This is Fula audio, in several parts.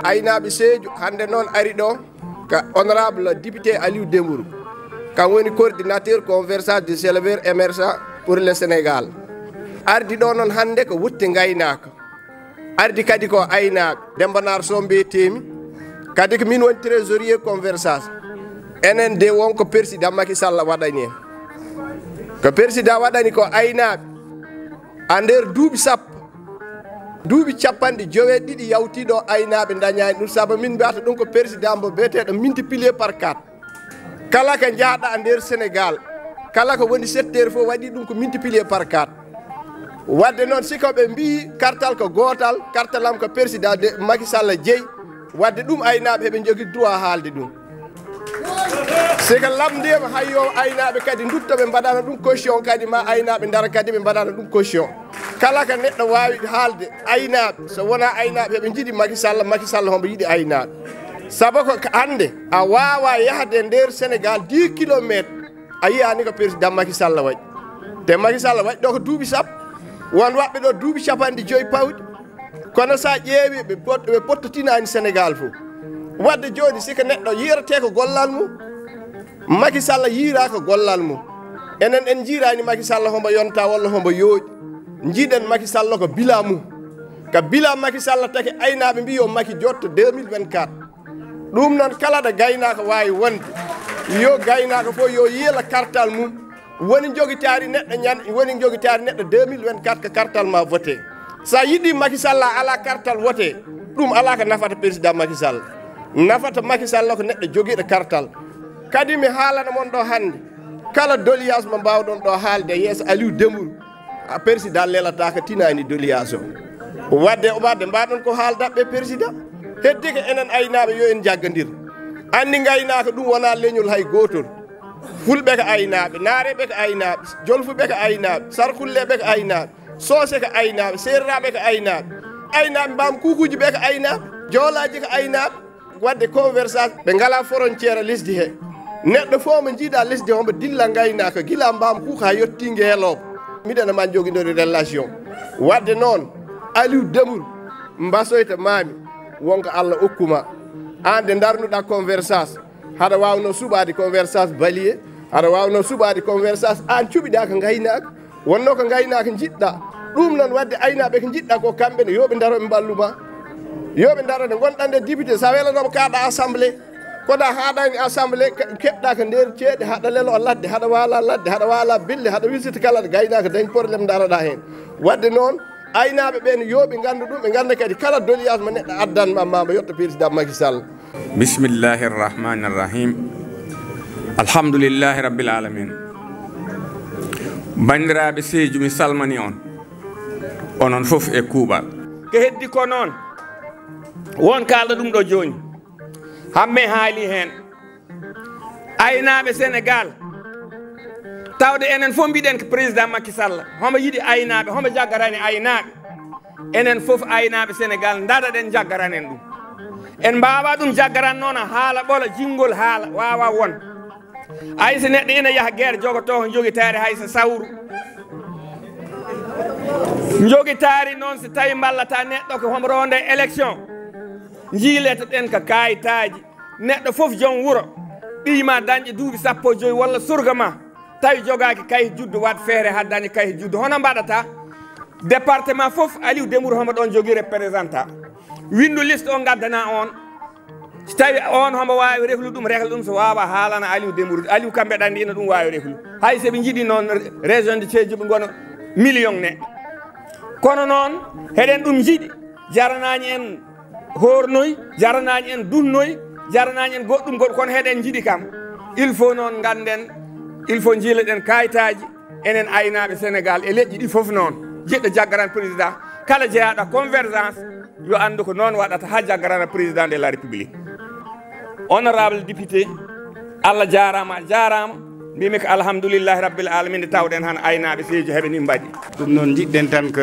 Aynaɓe Sédhiou hande noon ari ɗo ka honorable député Aliou Dembourou kan woni coordinateur convergence des éleveurs émergents pour le Sénégal. Ardi ɗo noon hande ko wutte gaynaka, ardi kadi ko aynaɓe Dembanar Sombe temi kadi ko min woni trésorier convergence. Enen de wonko président Macky Sall waɗani en ko président waɗani ko aynaɓe a nder duuɓi sappo duuɓi capanɗe joweeɗiɗi yawtiɗo aynaɓe dañani ɗum saabu min mbiyata ɗum ko président mo biyeteɗo multiplié par 4 kala ko jaaɗa nder Sénégal kala ko woni secteur fof waɗi ɗum ko multiplié par 4 wadde noon siko ɓe mbi kartal ko gootal kartalam ko président de Macky Sall jeeyi wadde ɗum aynaɓe heɓe jogui droit haalde ɗum siko lamdima hayyo aynaɓe kadi dutto ɓe mbaɗano ɗum caution kadi ma aynaɓe dara kadi ɓe mbaɗano ɗum caution kala ko neɗɗo wawi haalde aynaɓe so wona aynaɓe heɓe jiiɗi Macky Sall hombo yiiɗi aynaɓe saabu ko hande a wawa yahde nder Sénégal 10 kilométres a yiyani ko président Macky Sall waɗi te Macky Sall waɗi ɗo ko duuɓi sappo won waɓɓe ɗo duuɓi capanɗe joyyi pawɗi kono sa ƴeewi ɓe pottotinani Sénégal fof wadde joni siko neɗɗo yirate ko gollal mum Macky Sall yiira ko gollal mum enen en jiirani Macky Sall hombo yonta walla hombo yooƴi jiiɗen Macky Sall ko bila mum ka bila Macky Sall taki aynaɓe mbi yo Macky jotto 2024 ɗum noon kala ɗo gaynako wawi wonde yo gaynako fof yo yiila kartal mum woni joguitari neɗɗo ñan woni joguitari neɗɗo 2024 ko kartal ma voté sa yiɗi Macky Sall ala kartal voté ɗum ala ko nafata président Macky Sall nafata Macky Sall ko neɗɗo joguiɗo kartal kadi mi haalana mon ɗo hande kala doléance mo mbawɗon ɗo haalde yeeso Aliou Dembourou a président lelata ko tinani doléance o wadde mbaɗon ko haaldaɓe président heddi ko enen aynaɓe yo en jaggodir andi gaynaka ɗum wona leñol hay gotol fulɓe ko aynaɓe naareɓe ko aynaɓe jolfuɓe ko aynaɓe sarkulleɓe ko aynaɓe soose ko aynaɓe serraɓe ko aynaɓe mbam kukuji ɓe ko aynaɓe joolaji ko aynaɓe wadde conversation ɓe ngala frontiére lesdi he neɗɗo fof mo jiiɗa lesdi hombo dilla gaynaka guila mbam kuka ha yettingue heeloɓe miɗen ma joguidori relation wadde noon Aliou Dembourou mbasoyta mami wonko Allah okkuma an de darnuɗa conversation haɗa wawno suɓade conversation balier haɗa wawno suɓade conversation an cuɓiɗa ko gaynaka wonno ko gaynaka jiɗɗa ɗum noon wadde aynaɓe ko jiɗɗa ko kamɓene yoɓe daroɓe mballuma yoɓe daro nde gonɗande député sa welanoma kaɗa assemblée koɗa haɗani assemblée keɓɗa ko nder ceeɗe haɗa lelo ladde haɗa wala bille haɗa wisita kala ɗo gaynaka dañ probléme daroɗa hen wadde noon aynaɓe ɓen yoɓe gandu ɗum ɓe ganda kadi kala doléance mo neɗɗo addanma mamo yetto président Macky Sall. Bismillahi rrahmani rrahim alhamdulillahi rabbil alamin bandiraɓe Sédhiou mi salmani on onon foof e kuuɓal ko heddi ko noon won kalɗo ɗum ɗo joni hamme haali hen aynaɓe Sénégal tawde enen fof mbiɗen ko président Macky Sall homo yiiɗi aynaɓe homo jaggarani aynaɓe enen fof aynaɓe Sénégal dadaɗen jaggaranen ɗum en mbawa ɗum jaggaran noon haala ɓola jinngol haala wawa won hayso neɗɗo ina yaaha guerre jogoto ko joguitari hayso sawru joguitari noon so tawi ballata neɗɗo ko homo ronde élection jiileta ɗen ko kayitaji neɗɗo fof joom wuuro ɓiyma dañƴe duuɓi sappo e joyyi walla surga ma tawi jogaki kayit juddu wat feere ha daña kayit juddu hono mbaɗata département fof Aliou Dembourou homo ɗon jogui représentant windu liste o gaddana on so tawi on homo wawi rehlu ɗum so wawa haalana Aliou Dembourou Aliou kamɓe ɗandi ina ɗum wawi rehlu hay soɓe jiiɗi noon région de Sédhiou ɓe gona million neɗɗo kono noon heɗen ɗum jiiɗi jaranañi en hornoy jaranañi en dunnoy jaranañi en goɗɗum kono heɗen jiiɗi kam il faut noon ganden il faut jiileɗen kayitaji enen aynaɓe Sénégal e leƴƴi ɗi foof noon jiɗɗo jaggaran président kala jeeyaɗo convergence yo andu ko noon waɗata ha jaggarana président de la république honorable député Allah jarama mbimi ko alhamdoulillahi rabbil alamin tawɗen han aynaɓe Sédhiou heɓe ni mbaɗi ɗum noon jiɗɗen tan ko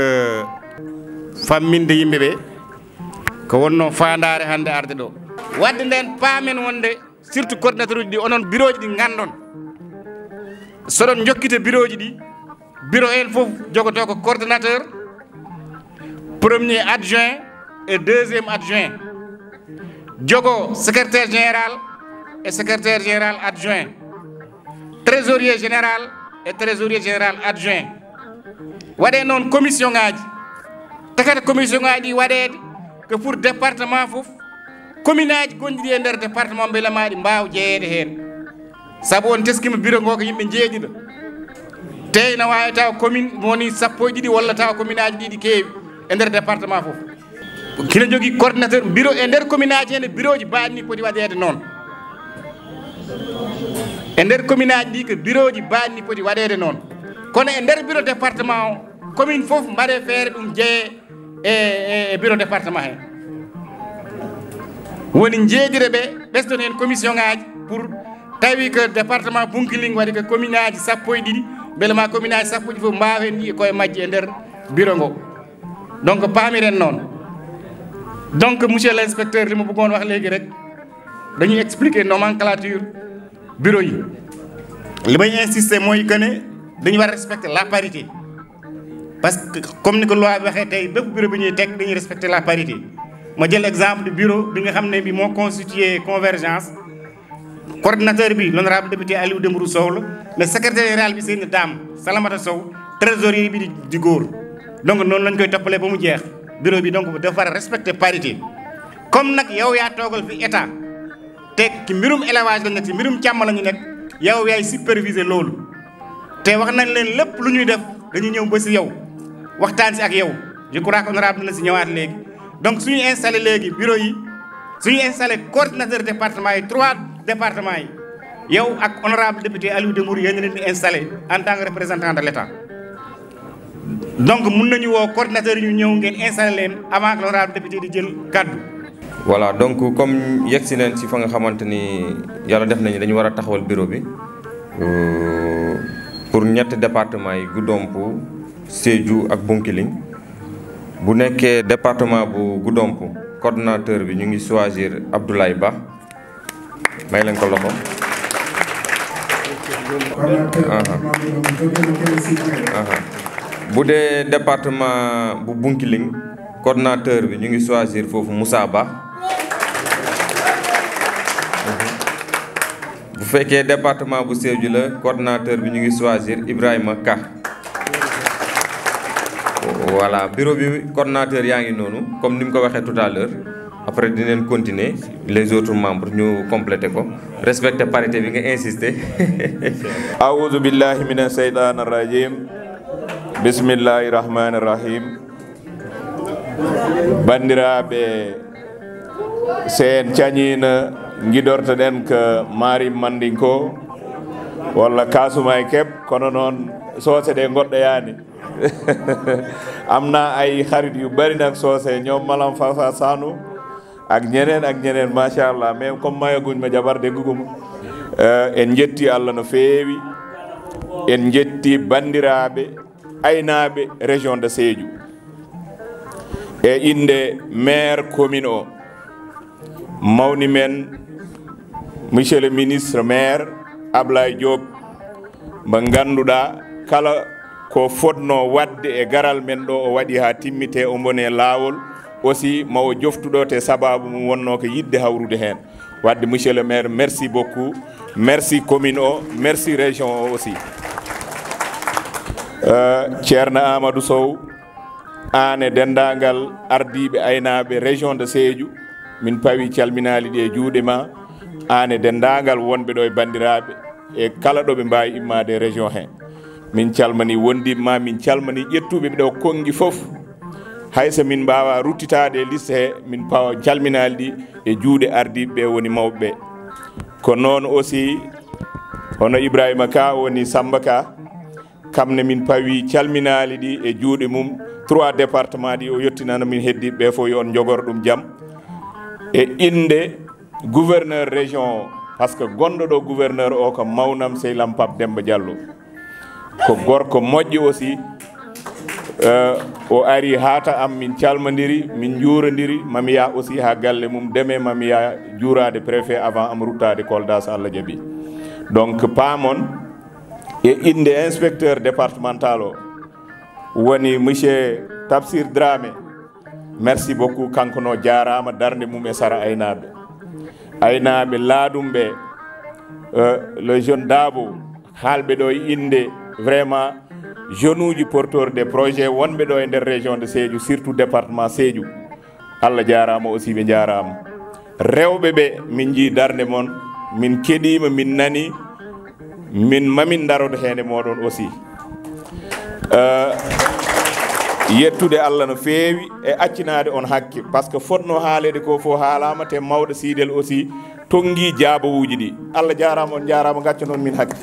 famminde yimɓeɓe ko wonno fandare hande arde ɗo wadde nden paamen wonde surtout coordinateur uji ɗi onon bureau ji ɗi gandon soɗon jokkite bureau ji ɗi bureau en foof jogoto ko coordinateur premier adjoint et deuxième adjoint jogo secrétaire général et secrétaire général adjoint trésorier général et trésorier général adjoint waɗe noon commission ngaji takata commission ngaji ɗi waɗede que pour département fof commune aji gonɗiɗi e nder département beelamaɗi mbaw jeeyede hen saabu on teskima bureau ngo ko yimɓe jeeɗiɗo te ne wawi taw commune woni sappo e ɗiɗi walla taw commune aji ɗiɗi keewi e nder département fof kino jogui coordinateur bureau e nder commune aji hen bureau ji mbaɗni poti waɗede noon e nder commune aji ɗi ko bureau ji mbaɗni poti waɗede noon kono e nder bureau département o commune fof mbaɗe feere ɗum jeeye e bureau département hen woni jeedire ɓe ɓesdon hen commission ngaji pour tawi que département Bunkiling waɗi ko commune aji sappo e ɗiɗi beele ma commune aji sappo ɗi fof mbawen ɗi koye majji e nder bureau ngo donc paamiren noon donc monsieur l'inspecteur li ma bëggoon wax léegi rek dañuy expliquer nomenclature bureau yi li may insister mooy que ne dañu war a respecter la parité parce que comme ni ko loi bi waxee tey bépp bureau bi ñuy teg dañuy respecter la parité ma jël exemple du bureau bi nga xam ne bi moo constitué Convergence coordinateur bi l'honorable député Aliou Dembourou Sow la le secrétaire général bi c'est une dame Salamata Sow trésorier bi di góor donc noonu lañ koy toppalee ba mu jeex bureau bi donc dafa war a respecter parité comme nag yow yaa toogal fi état te ci mbirum élevage la nekk ci mbirum càmm la ñu nekk yow yaay superviser loolu te wax nañ leen lépp lu ñuy def dañuy ñëw ba si yow waxtaan si ak yow je crois que honorable dina si ñëwaat léegi donc suñu installé léegi bureau yi suñu installé coordinateur département yi 3 départements yi yow ak honorable député Aliou Dembourou yéen leen di installé en tant que représentant de l' état donc mun nañu woo coordinateur yi ñu ñëw ngeen installé leen avant que l'honorable député di jël kaddu. voilà donc comme yegg si neen si fa nga xamante ni yàlla def nañu dañu war a taxawal bureau bi pour ñetti département yi Goudomp Sédhiou ak Bunkiling bu nekkee département bu Goudomp coordonnateur bi ñu ngi choisir Abdoulaye Ba may leen ko loxo. bu dee département bu Bunkiling coordonnateur bi ñu ngi choisir foofu Moussa Ba. bu fekkee département bu Sédhiou la coordonnateur bi ñu ngi choisir Ibrahima Ka. voilà bureau bi coordonnateur yaa ngi noonu comme ni mu ko waxee tout à l'heure après dinañ continuer les autres membres ñu complété ko respecter parité bi nga insister. a'udhu billahi minash shaitanir rajim bismillahir rahmanir rahim bandiraɓe sen cañina guidortoɗen ko maari mandinko walla kasuma e keeb kono noon soose ɗe goɗɗoyani amna ay xarit yu bari nag soose ñoom malam fafa sanu ak ñeneen machallah mais comme mayaguñ ma jabar degguguma en jetti Allah no feewi en jetti bandiraɓe aynaɓe région de Sédhiou e inde maire commune o mawni men monsieur le ministre maire Ablaye Diop mo ganduɗa kala ko fotno wadde e garal men ɗo o waɗi ha timmite o bone laawol aussi mawo joftuɗo te sababu mum wonno ko yidde hawrude hen wadde monsieur le maire merci beaucoup merci commune o merci région o aussi ceerno Amadou Sow an e dendagal ardiɓe aynaɓe région de Sédhiou min pawi calminali ɗi e juuɗe ma an e dendagal wonɓe ɗo e bandiraɓe e kala ɗo ɓe mbawi immade région he min calmani wondimma min calmani ƴettuɓe ɗo kongi foof hayso min mbawa ruttitade e liste he min pawa calminali ɗi e juuɗe ardiɓe woni mawɓe ko noon aussi hono Ibrahima Ka woni Samba Ka kamne min pawi calminali ɗi e juuɗe mum 3 département ɗi o yettinano min heddiɓe ɓe fof yo on jogor ɗum jaam e inde gouverneur région parce que gonɗo ɗo gouverneur o ko mawnam sehlam Pape Demba Diallo ko gorko moƴƴo aussi o ari hata am min calmodiri min juurodiri mami ya aussi ha galle mum deme mami ya juurade préfet avant am ruttade Kolda so Allah jaaɓi donc paamon e inde inspecteur départemental o woni monsieur Tafsir Dramé merci beaucoup kanko no jarama darde mum e sara aynaɓe laadum ɓe le jeune Dabo haalɓe ɗo inde vraiment jeunes uji porteur des projets wonɓe ɗo e nder région de Sédhiou surtout département Sédhiou Allah jarama aussi ɓe jarama rewɓe ɓe min jii darde moon min keɗima min nani min mamin darodo hende moɗon aussi yettude Allah no feewi e accinade on hakke par ce que fotno haalede ko fo haalama te mawɗo Sidel aussi tongi jaabowuji ɗi Allah jarama on jarama gacca noon min hakke